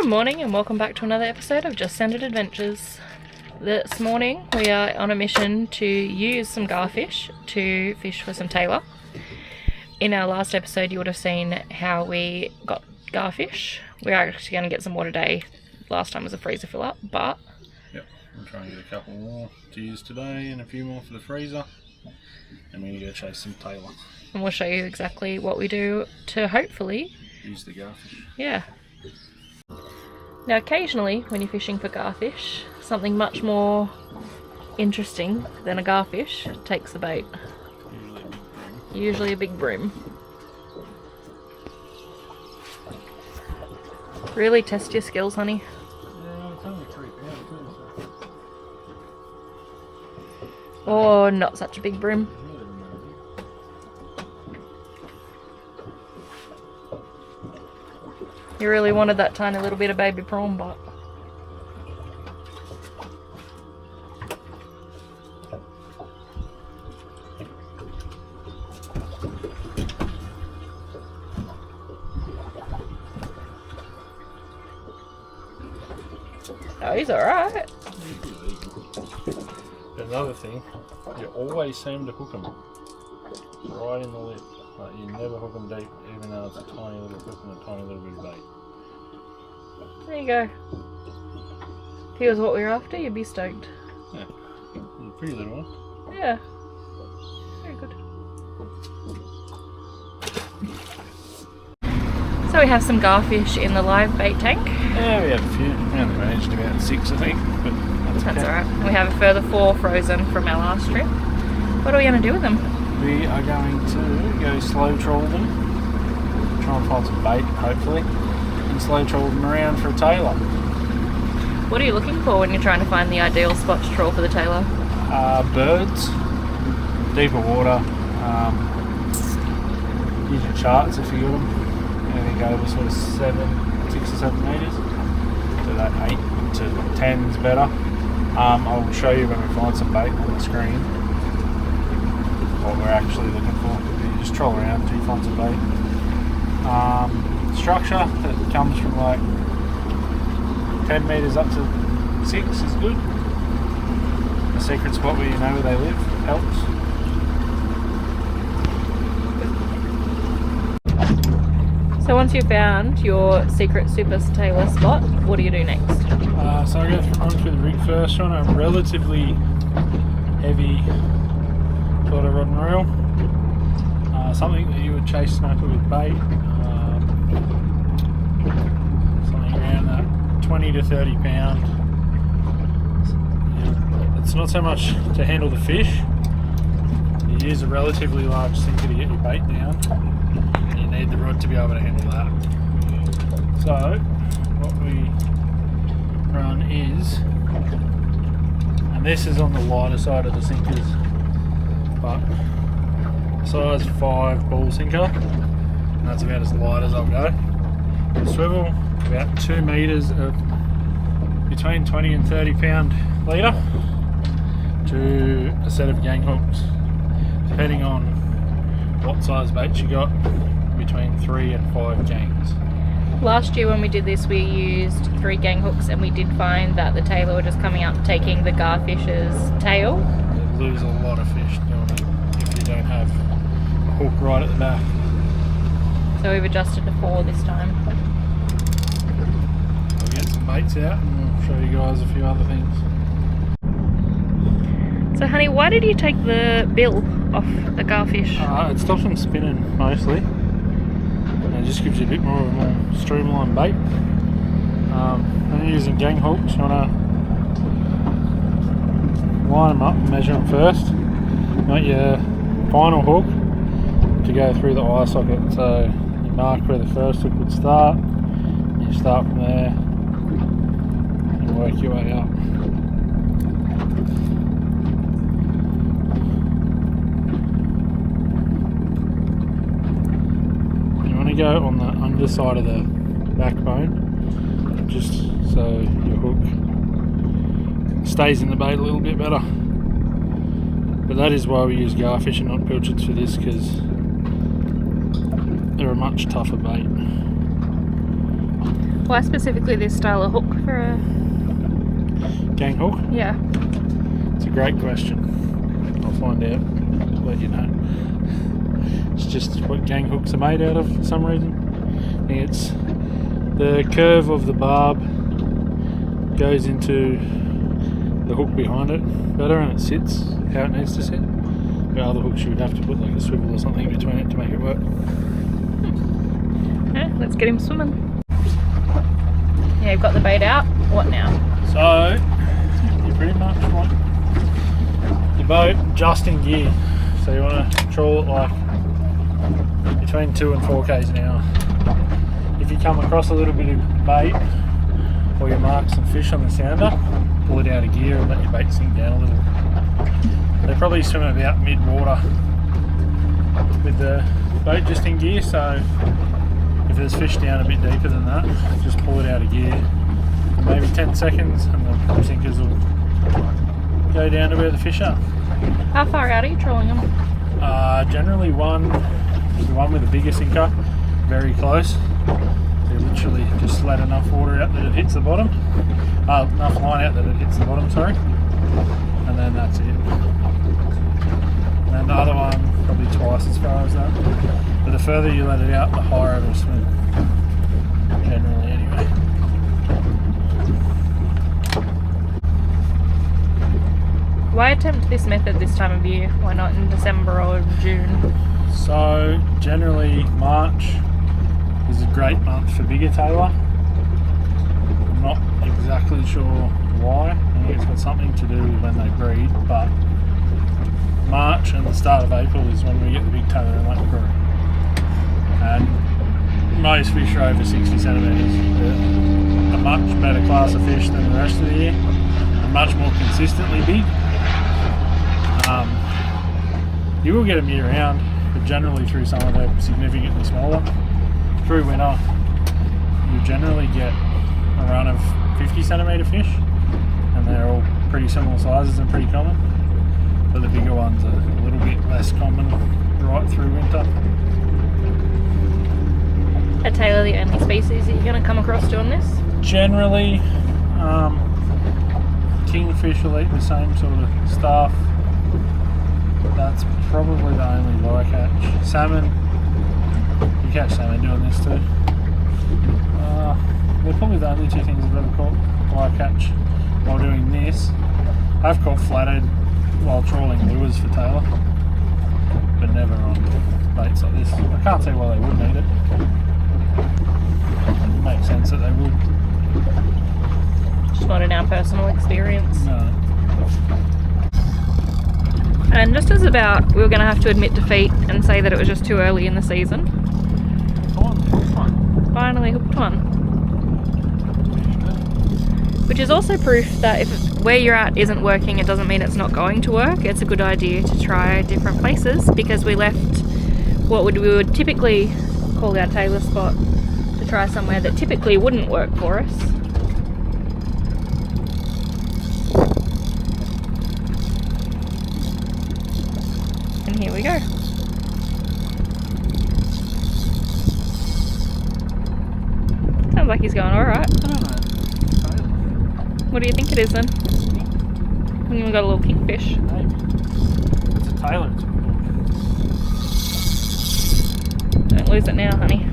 Good morning and welcome back to another episode of Just Scented Adventures. This morning we are on a mission to use some garfish to fish for some tailor. In our last episode you would have seen how we got garfish. We're actually going to get some more today. Last time was a freezer fill up, but... Yep, I'm trying to get a couple more to use today and a few more for the freezer. And we're going to go chase some tailor. And we'll show you exactly what we do to hopefully... use the garfish. Yeah. Now occasionally when you're fishing for garfish, something much more interesting than a garfish takes the bait. Usually a big bream. Really test your skills, honey. Yeah, it's only 3 pounds. Or not such a big bream. You really wanted that tiny little bit of baby prawn, but... oh, he's alright. Another thing, you always seem to hook them right in the lip. Like you never hook them deep, even though it's a tiny little hook and a tiny little bit of bait. There you go. If he was what we were after, you'd be stoked. Yeah, he's a pretty little one. Yeah. Very good. So we have some garfish in the live bait tank. Yeah, we have a few. We only managed about 6, I think, but That's alright. We have a further 4 frozen from our last trip. What are we going to do with them? We are going to go slow trawl them, try and find some bait, hopefully, and slow trawl them around for a tailor. What are you looking for when you're trying to find the ideal spot to trawl for the tailor? Birds, deeper water, use your charts if you got them. Anything over sort of 6 or 7 metres, so that 8 to 10 is better. I'll show you when we find some bait on the screen what we're actually looking for. You just troll around until you find some bait. Structure that comes from like 10 metres up to 6 is good. A secret spot where you know where they live helps. So once you've found your secret super tailor spot, what do you do next? So I go run through the rig first, on a relatively heavy sort of rod and reel. Something that you would chase snapper with bait. Something around that 20 to 30 pound. It's not so much to handle the fish. You use a relatively large sinker to get your bait down. You need the rod to be able to handle that. So what we run is, and this is on the lighter side of the sinkers, but size 5 ball sinker, and that's about as light as I'll go. The swivel about 2 metres of between 20 and 30 pound leader to a set of gang hooks, depending on what size bait you got, between 3 and 5 gangs. Last year when we did this we used 3 gang hooks and we did find that the tailor were just coming up taking the garfish's tail. You lose a lot of fish doing it if you don't have a hook right at the back. So we've adjusted to 4 this time. I'll get some baits out and we'll show you guys a few other things. So honey, why did you take the bill off the garfish? It stops them spinning mostly. It just gives you a bit more of a more streamlined bait. When you're using gang hooks, you want to line them up and measure them first. You want your final hook to go through the eye socket. So you mark where the first hook would start, you start from there and work your way up. Go on the underside of the backbone, just so your hook stays in the bait a little bit better. But that is why we use garfish and not pilchards for this, because they're a much tougher bait. Why specifically this style of hook for a gang hook? Yeah. It's a great question. I'll find out. I'll let you know. It's just what gang hooks are made out of for some reason. I think it's the curve of the barb goes into the hook behind it better, and it sits how it needs to sit. But other hooks you would have to put like a swivel or something between it to make it work. Yeah, let's get him swimming. Yeah, you've got the bait out. What now? So you pretty much want your boat just in gear. So you want to trawl it like between 2 and 4 k's an hour. If you come across a little bit of bait or you mark some fish on the sounder, pull it out of gear and let your bait sink down a little. They probably swim about mid-water with the boat just in gear, so if there's fish down a bit deeper than that, just pull it out of gear for maybe 10 seconds and the sinkers will go down to where the fish are. How far out are you trolling them? Generally the one with the bigger sinker, very close. So you literally just let enough water out that it hits the bottom. Enough line out that it hits the bottom, sorry. And then that's it. And then the other one, probably twice as far as that. But the further you let it out, the higher it'll swim. Generally, anyway. Why attempt this method this time of year? Why not in December or June? So, generally, March is a great month for bigger tailor. I'm not exactly sure why. I think it's got something to do with when they breed, but March and the start of April is when we get the big tailor in Lake Macquarie. And most fish are over 60 centimetres. They're a much better class of fish than the rest of the year, and much more consistently big. You will get them year round, but generally through summer they're significantly smaller. Through winter you generally get a run of 50 centimetre fish, and they're all pretty similar sizes and pretty common. But the bigger ones are a little bit less common right through winter. Are tailor the only species that you're going to come across doing this? Generally, kingfish will eat the same sort of stuff. That's probably the only lure catch. Salmon, you catch salmon doing this too. They're probably the only 2 things I've ever caught lure catch while doing this. I've caught flathead while trawling lures for tailor, but never on baits like this. I can't see why they wouldn't eat it. It makes sense that they would. Just not in our personal experience. No. And just as about, we were going to have to admit defeat and say that it was just too early in the season. Finally hooked one. Which is also proof that if where you're at isn't working, it doesn't mean it's not going to work. It's a good idea to try different places, because we left what we would typically call our tailor spot to try somewhere that typically wouldn't work for us. And here we go. Sounds like he's going alright. I don't know. What do you think it is then? We even got a little kingfish. Maybe. It's a tailor. Don't lose it now, honey.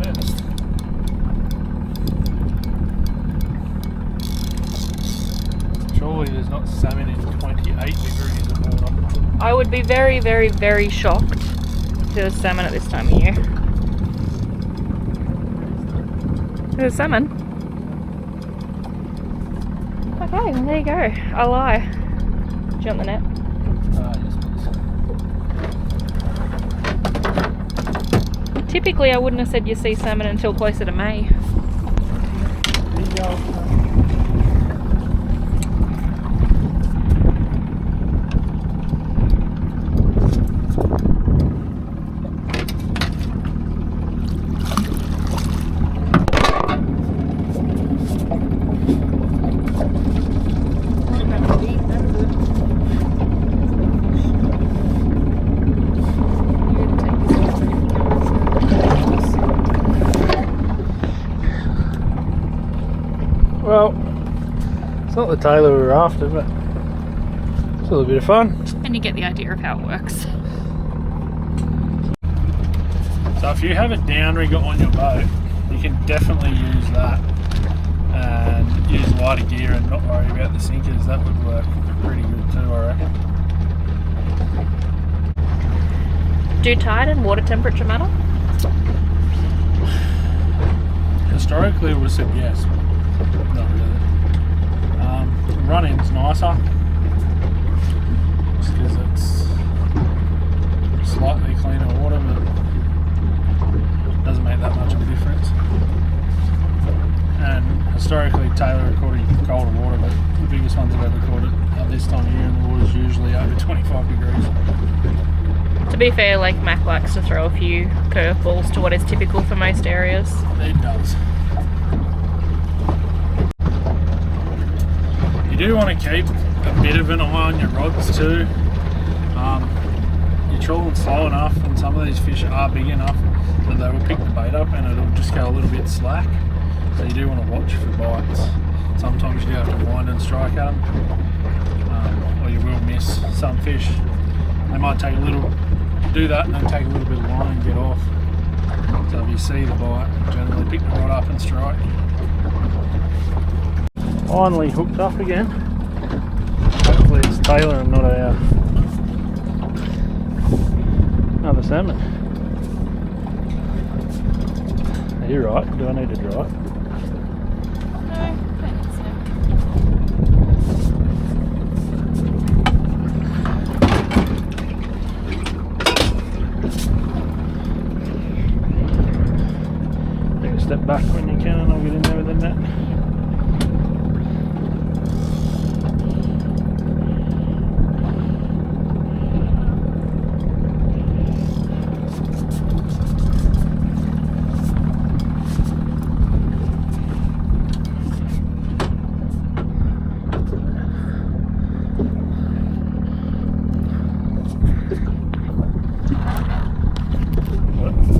Best. Surely there's not salmon in 28 degrees of water. I would be very, very, very shocked if there was salmon at this time of year. There's salmon. Okay, well, there you go. I lie. Do you want the net? Yes, please. Typically, I wouldn't have said you see salmon until closer to May. There you go. Well, it's not the Tailor we were after, but it's a little bit of fun. And you get the idea of how it works. So if you have a downrigger on your boat, you can definitely use that and use lighter gear and not worry about the sinkers. That would work pretty good too, I reckon. Do tide and water temperature matter? Historically, we would have said yes, but not really. Running's nicer, just because it's slightly cleaner water, but it doesn't make that much of a difference. And historically, Tailor recorded colder water, but the biggest ones I've ever caught it at this time of year, and the water's usually over 25 degrees. To be fair, Lake Mac likes to throw a few curveballs to what is typical for most areas. It does. You do want to keep a bit of an eye on your rods too. You're trawling slow enough, and some of these fish are big enough that they will pick the bait up and it'll just go a little bit slack. So you do want to watch for bites. Sometimes you do have to wind and strike at them, or you will miss some fish. They might take a little, do that and then take a little bit of line and get off. So if you see the bite, generally pick the rod up and strike. Finally hooked up again. Hopefully it's Tailor and not another salmon. Are you right? Do I need to dry it? Step back when you can and I'll get in there with the net.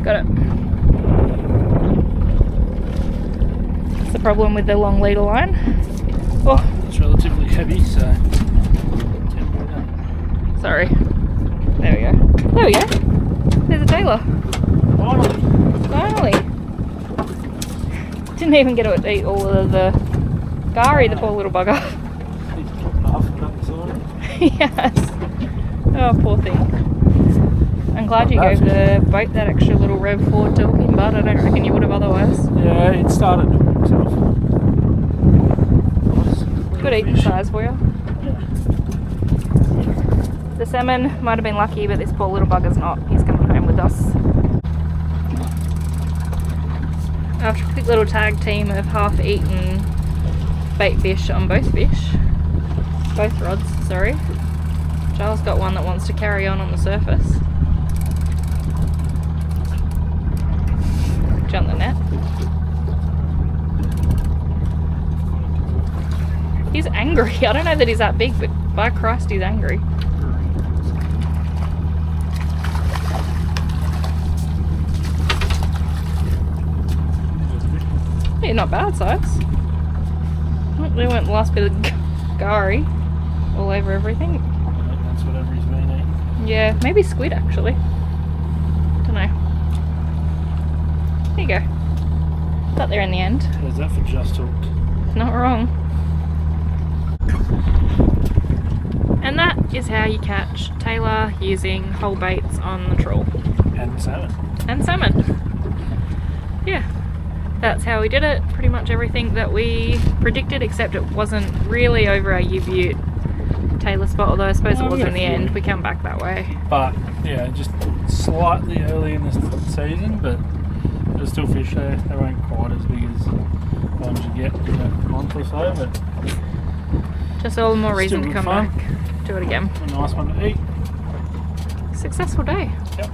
Got it. Problem with the long leader line. Oh, it's relatively heavy, so sorry. There we go. There we go. There's a Tailor. Finally. Didn't even get to eat all of the gari, the poor little bugger. Yes. Oh, poor thing. I'm glad you gave the boat that extra little rev forward to hook him, but I don't reckon you would have otherwise. Yeah, it started doing himself. Good eating size for you. Yeah. The salmon might have been lucky, but this poor little bugger's not. He's coming home with us. After a quick little tag team of half-eaten bait fish on both rods, sorry. Giles got one that wants to carry on the surface. On the net. He's angry. I don't know that he's that big, but by Christ, he's angry. Yeah, not bad size. They went the last bit of gari all over everything. That's whatever he's been eating. Yeah, maybe squid actually. Don't know. There you go. Got there in the end. How's that for just hooked? Not wrong. And that is how you catch Tailor using whole baits on the trawl. And salmon. And salmon. Yeah. That's how we did it. Pretty much everything that we predicted, except it wasn't really over our U-Butte Tailor spot, although I suppose it was in the end. We come back that way. But yeah, just slightly early in the season, but there's still fish there. They weren't quite as big as ones you get in a month or so, but just all the more reason to come fun. back. Do it again. A nice one to eat. Successful day. Yep.